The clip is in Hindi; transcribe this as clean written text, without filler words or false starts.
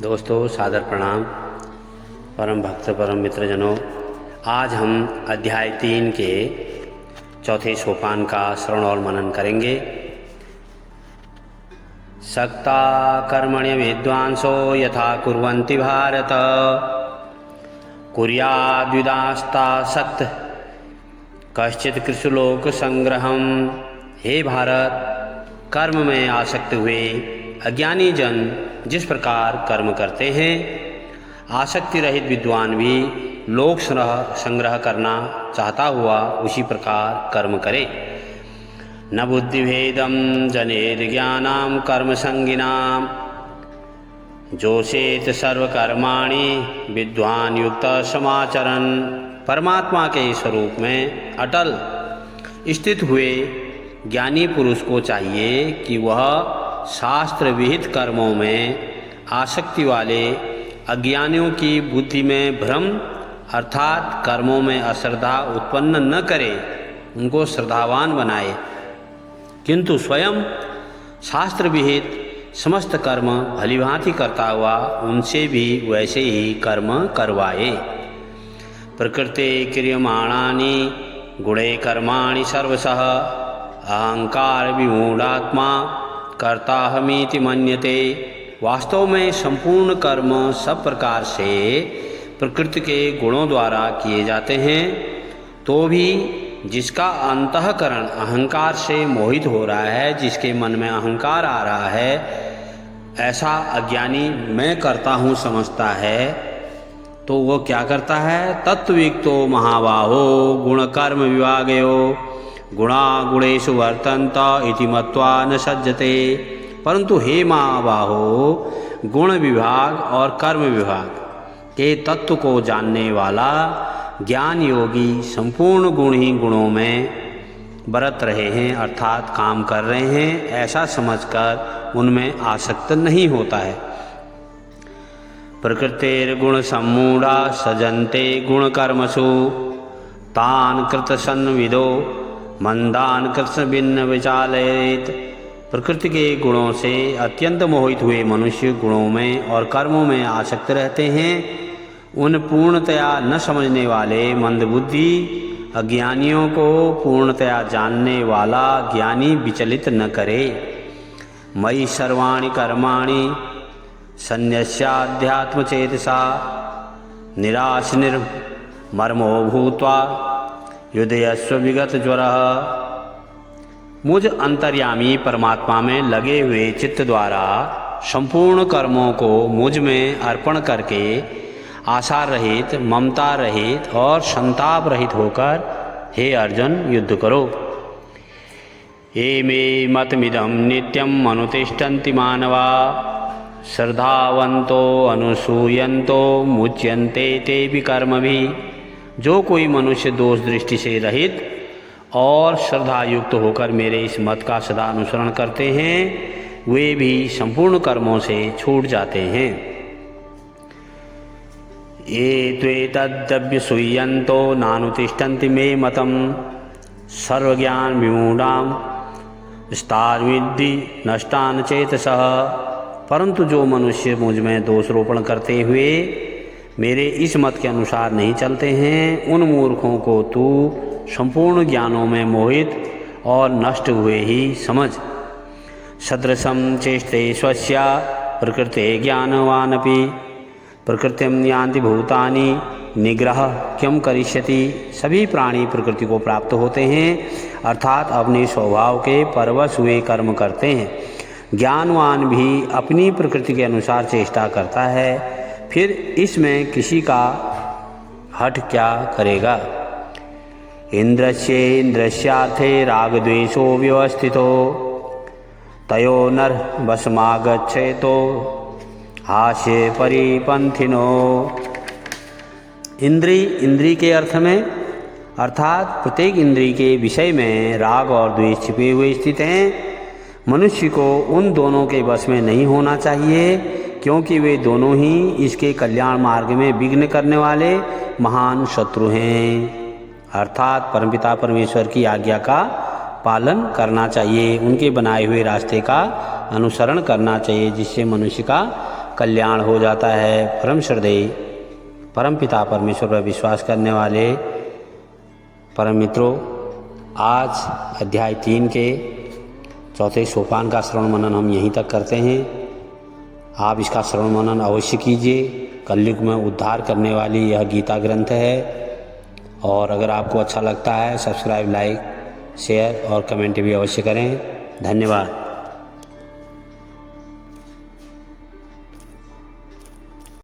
दोस्तों सादर प्रणाम। परम भक्त परम मित्रजनों, आज हम अध्याय 3 के चौथे सोपान का श्रवण और मनन करेंगे। सक्ता कर्मण्य विद्वांसो यथा कुर्वन्ति भारत, कुर्याद्विदास्ता सक्त कश्चित कृषुलोक संग्रहम। हे भारत, कर्म में आसक्त हुए अज्ञानी जन जिस प्रकार कर्म करते हैं, आसक्ति रहित विद्वान भी लोक संग्रह करना चाहता हुआ उसी प्रकार कर्म करे। न बुद्धिभेदम जनेद ज्ञानाम कर्म संगिनाम, जोषेत सर्वकर्माणि विद्वान युक्त समाचरण। परमात्मा के स्वरूप में अटल स्थित हुए ज्ञानी पुरुष को चाहिए कि वह शास्त्र विहित कर्मों में आसक्ति वाले अज्ञानियों की बुद्धि में भ्रम अर्थात कर्मों में अश्रद्धा उत्पन्न न करे, उनको श्रद्धावान बनाए, किंतु स्वयं शास्त्र विहित समस्त कर्म भलीभांति करता हुआ उनसे भी वैसे ही कर्म करवाए। प्रकृते क्रियमाणानि गुणे कर्माणि सर्वशः, अहंकार विमूढ़ात्मा कर्ताहमीति मन्यते। वास्तव में संपूर्ण कर्म सब प्रकार से प्रकृति के गुणों द्वारा किए जाते हैं, तो भी जिसका अंतःकरण अहंकार से मोहित हो रहा है, जिसके मन में अहंकार आ रहा है, ऐसा अज्ञानी मैं करता हूँ समझता है, तो वो क्या करता है? तत्वयुक्तो महाबाहो गुण कर्म विभागयो गुणा गुणेषु वर्तन्त इति मत्वा न सज्जते। परंतु हे महाबाहो, गुण विभाग और कर्म विभाग के तत्व को जानने वाला ज्ञान योगी संपूर्ण गुण ही गुणों में बरत रहे हैं, अर्थात काम कर रहे हैं, ऐसा समझकर उनमें आसक्त नहीं होता है। प्रकृतेर गुण सम्मूढ़ा सजन्ते गुण कर्मसु, तान कृत सन्विदो मंदान कृष्ण भिन्न विचालयेत। प्रकृति के गुणों से अत्यंत मोहित हुए मनुष्य गुणों में और कर्मों में आसक्त रहते हैं। उन पूर्णतया न समझने वाले मंदबुद्धि अज्ञानियों को पूर्णतया जानने वाला ज्ञानी विचलित न करे। मयि सर्वाणि कर्माणि सन्न्यस्याध्यात्म चेतसा, निराश निर्मर्मो भूत्वा युधयस्व विगत ज्वरः। मुझ अंतर्यामी परमात्मा में लगे हुए चित्त द्वारा संपूर्ण कर्मों को मुझ में अर्पण करके आशा रहित, ममता रहित और संताप रहित होकर हे अर्जुन युद्ध करो। एमे मतमिदं नित्यम अनुतिष्ठन्ति मानवा, श्रद्धावन्तो अनुसूयन्तो मुच्यन्ते तेऽपि कर्मभिः। जो कोई मनुष्य दोष दृष्टि से रहित और श्रद्धा युक्त होकर मेरे इस मत का सदा अनुसरण करते हैं, वे भी संपूर्ण कर्मों से छूट जाते हैं। ये त्वेतद्यभ्यसूयन्तो नानुतिष्ठन्ति मे मतम, सर्वज्ञान विमूढ़ाम स्तार्विद्धि नष्टान चेतसः। परंतु जो मनुष्य मुझ में दोषरोपण करते हुए मेरे इस मत के अनुसार नहीं चलते हैं, उन मूर्खों को तू संपूर्ण ज्ञानों में मोहित और नष्ट हुए ही समझ। सदृशं चेष्टे स्वस्या प्रकृते ज्ञानवानपि, प्रकृतिं यान्ति भूतानि निग्रह क्यम करिष्यति। सभी प्राणी प्रकृति को प्राप्त होते हैं, अर्थात अपने स्वभाव के परवश हुए कर्म करते हैं। ज्ञानवान भी अपनी प्रकृति के अनुसार चेष्टा करता है, फिर इसमें किसी का हठ क्या करेगा। इंद्रस्यार्थे रागद्वेषो व्यवस्थितो, तयो नर वशमागच्छेतो हास्ये परिपंथिनो। इंद्री के अर्थ में अर्थात प्रत्येक इंद्री के विषय में राग और द्वेष छिपे हुए स्थित हैं। मनुष्य को उन दोनों के वश में नहीं होना चाहिए, क्योंकि वे दोनों ही इसके कल्याण मार्ग में विघ्न करने वाले महान शत्रु हैं। अर्थात परमपिता परमेश्वर की आज्ञा का पालन करना चाहिए, उनके बनाए हुए रास्ते का अनुसरण करना चाहिए, जिससे मनुष्य का कल्याण हो जाता है। परम श्रद्धेय परम पिता परमेश्वर पर विश्वास करने वाले परम मित्रों, आज अध्याय 3 के चौथे सोपान का श्रवण मनन हम यहीं तक करते हैं। आप इसका श्रवण मनन अवश्य कीजिए। कलयुग में उद्धार करने वाली यह गीता ग्रंथ है। और अगर आपको अच्छा लगता है, सब्सक्राइब, लाइक, शेयर और कमेंट भी अवश्य करें। धन्यवाद।